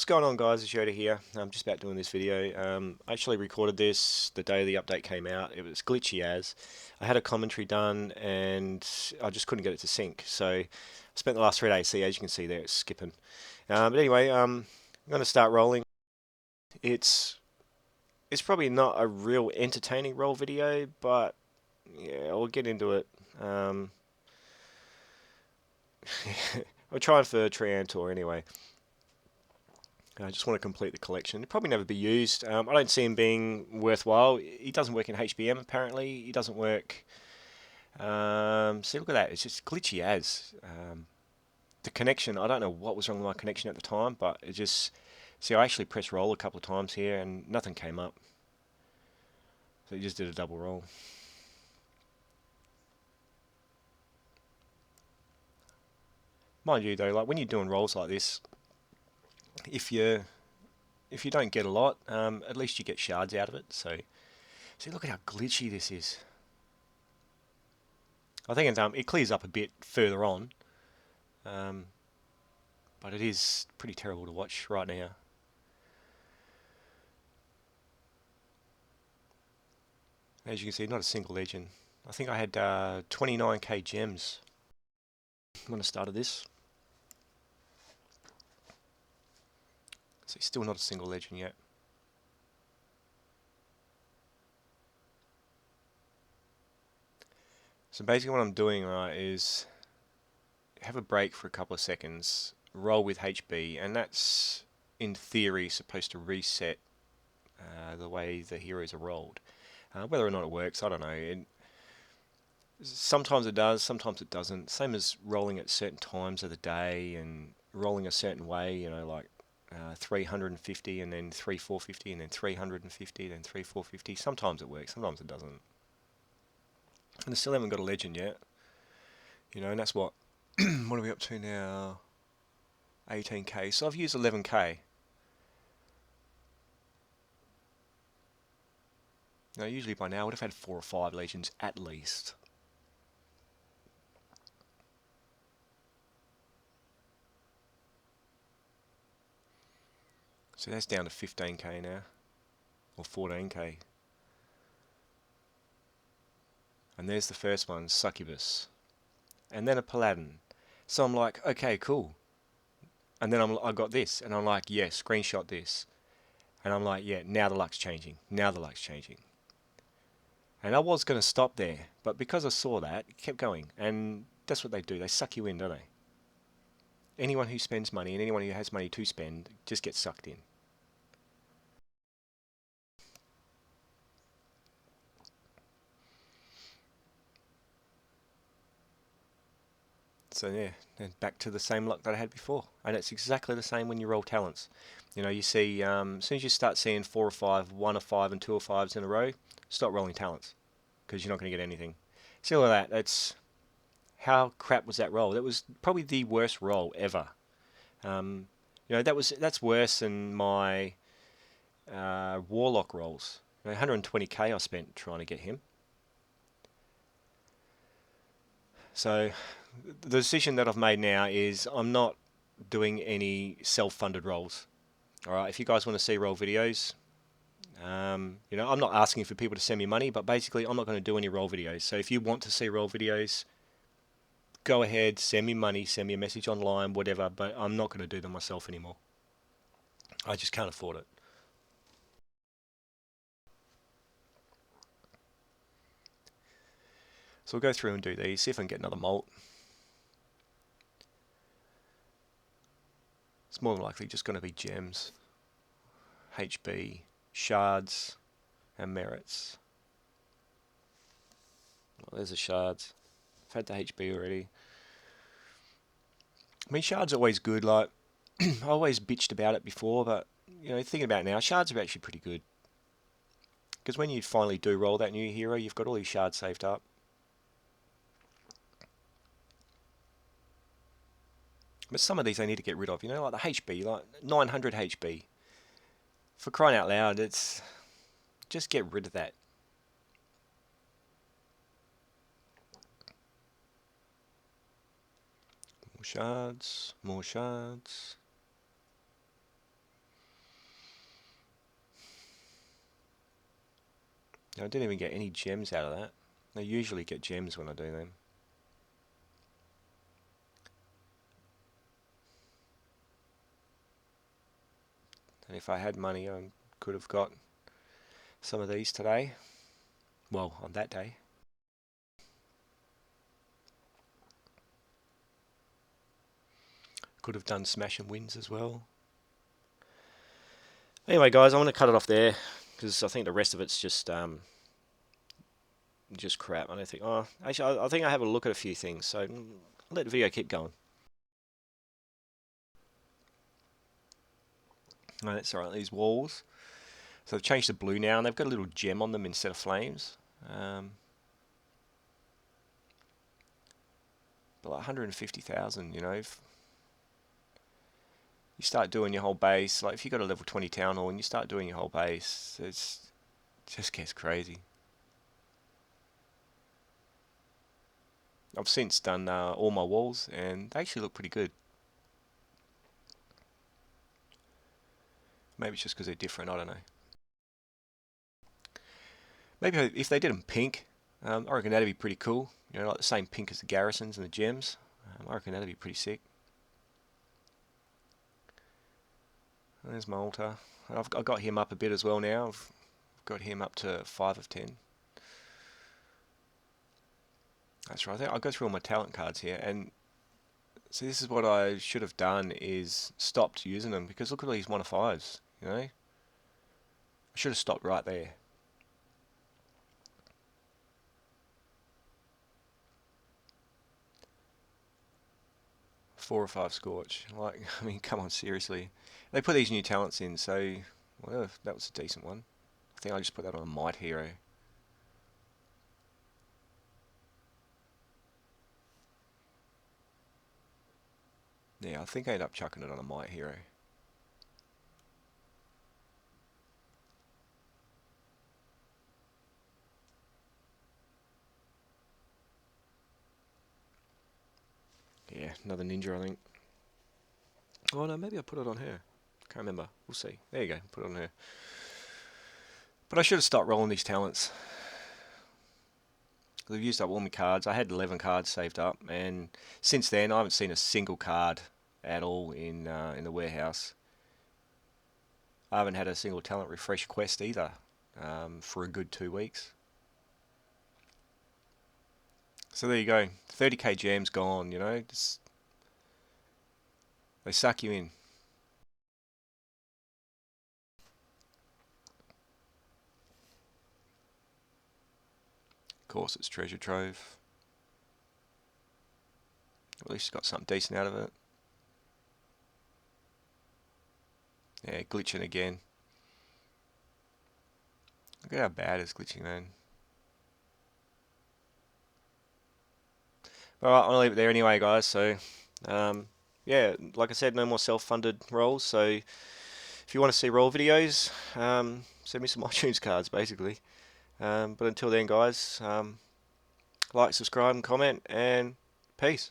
What's going on, guys? It's Yoda here. I'm just about doing this video. I actually recorded this the day the update came out. It was glitchy as. I had a commentary done and I just couldn't get it to sync. So I spent the last 3 days. See, as you can see there, it's skipping. But anyway, I'm going to start rolling. It's probably not a real entertaining roll video, but yeah, we'll get into it. We're trying for Treantaur anyway. I just want to complete the collection. It'll probably never be used. I don't see him being worthwhile. He doesn't work in HBM apparently. He doesn't work. See, look at that. It's just glitchy as. The connection, I don't know what was wrong with my connection at the time, but it just... See, I actually pressed roll a couple of times here and nothing came up. So he just did a double roll. Mind you though, like when you're doing rolls like this, if you don't get a lot, at least you get shards out of it. So, see, look at how glitchy this is. I think it clears up a bit further on, but it is pretty terrible to watch right now. As you can see, not a single legend. I think I had 29k gems when I started this. So still not a single legend yet. So basically what I'm doing, right, is have a break for a couple of seconds, roll with HB, and that's in theory supposed to reset the way the heroes are rolled. Whether or not it works, I don't know. Sometimes it does, sometimes it doesn't. Same as rolling at certain times of the day and rolling a certain way, you know, like 350 and then 3450 and then 350 then 3450. Sometimes it works, sometimes it doesn't. And I still haven't got a legend yet. You know, and that's what what are we up to now? 18k. So I've used 11k. Now usually by now I would have had 4 or 5 legends at least. So that's down to 15k now, or 14k. And there's the first one, Succubus. And then a Paladin. So I'm like, okay, cool. And then I got this, and I'm like, yeah, screenshot this. And I'm like, yeah, now the luck's changing. Now the luck's changing. And I was going to stop there, but because I saw that, it kept going. And that's what they do. They suck you in, don't they? Anyone who spends money and anyone who has money to spend just gets sucked in. So yeah, and back to the same luck that I had before. And it's exactly the same when you roll talents. You know, you see, as soon as you start seeing 4 or 5, 1 or 5 and 2 or 5s in a row, stop rolling talents. Because you're not going to get anything. See all of that, that's... How crap was that roll? That was probably the worst roll ever. You know, that's worse than my Warlock rolls. You know, 120k I spent trying to get him. So the decision that I've made now is I'm not doing any self-funded rolls. Alright, if you guys want to see roll videos, you know, I'm not asking for people to send me money, but basically I'm not going to do any roll videos. So if you want to see roll videos, go ahead, send me money, send me a message online, whatever, but I'm not going to do them myself anymore. I just can't afford it. So we'll go through and do these, see if I can get another molt. It's more than likely just going to be gems, HB, shards, and merits. Well, there's the shards. I've had the HB already. I mean, shards are always good. Like, I always bitched about it before, but, you know, thinking about it now, shards are actually pretty good. Because when you finally do roll that new hero, you've got all these shards saved up. But some of these I need to get rid of, you know, like the HB, like 900 HB. For crying out loud, it's... Just get rid of that. More shards, more shards. I didn't even get any gems out of that. I usually get gems when I do them. And if I had money, I could have got some of these today. Well, on that day. Could have done smash and wins as well. Anyway, guys, I'm going to cut it off there because I think the rest of it's just crap. I don't think. Oh, actually, I think I have a look at a few things. So let the video keep going. No, that's alright. These walls. So they've changed to blue now, and they've got a little gem on them instead of flames. But like 150,000, you know. If you start doing your whole base, like if you got a level 20 town hall and you start doing your whole base, it just gets crazy. I've since done all my walls, and they actually look pretty good. Maybe it's just because they're different, I don't know. Maybe if they did them pink, I reckon that'd be pretty cool. You know, like the same pink as the garrisons and the gems. I reckon that'd be pretty sick. There's my altar. I've got him up a bit as well now. I've got him up to 5 of 10. That's right. I'll go through all my talent cards here, and so this is what I should have done, is stopped using them, because look at all these 1 of 5s, you know? I should have stopped right there. Four or 5 scorch. Like, I mean, come on, seriously. They put these new talents in, so well, that was a decent one. I think I just put that on a might hero. Yeah, I think I ended up chucking it on a might hero. Yeah, another ninja, I think. Oh no, maybe I put it on her. Can't remember. We'll see. There you go. Put it on her. But I should have stopped rolling these talents. They've used up all my cards. I had 11 cards saved up, and since then I haven't seen a single card at all in the warehouse. I haven't had a single talent refresh quest either for a good 2 weeks. So there you go. 30k gems gone. You know, they suck you in. Of course, it's treasure trove. At least got something decent out of it. Yeah, glitching again. Look at how bad it's glitching, man. Alright, I'll leave it there anyway, guys. So, yeah, like I said, no more self-funded rolls. So, if you want to see roll videos, send me some iTunes cards, basically. But until then, guys, like, subscribe, and comment, and peace.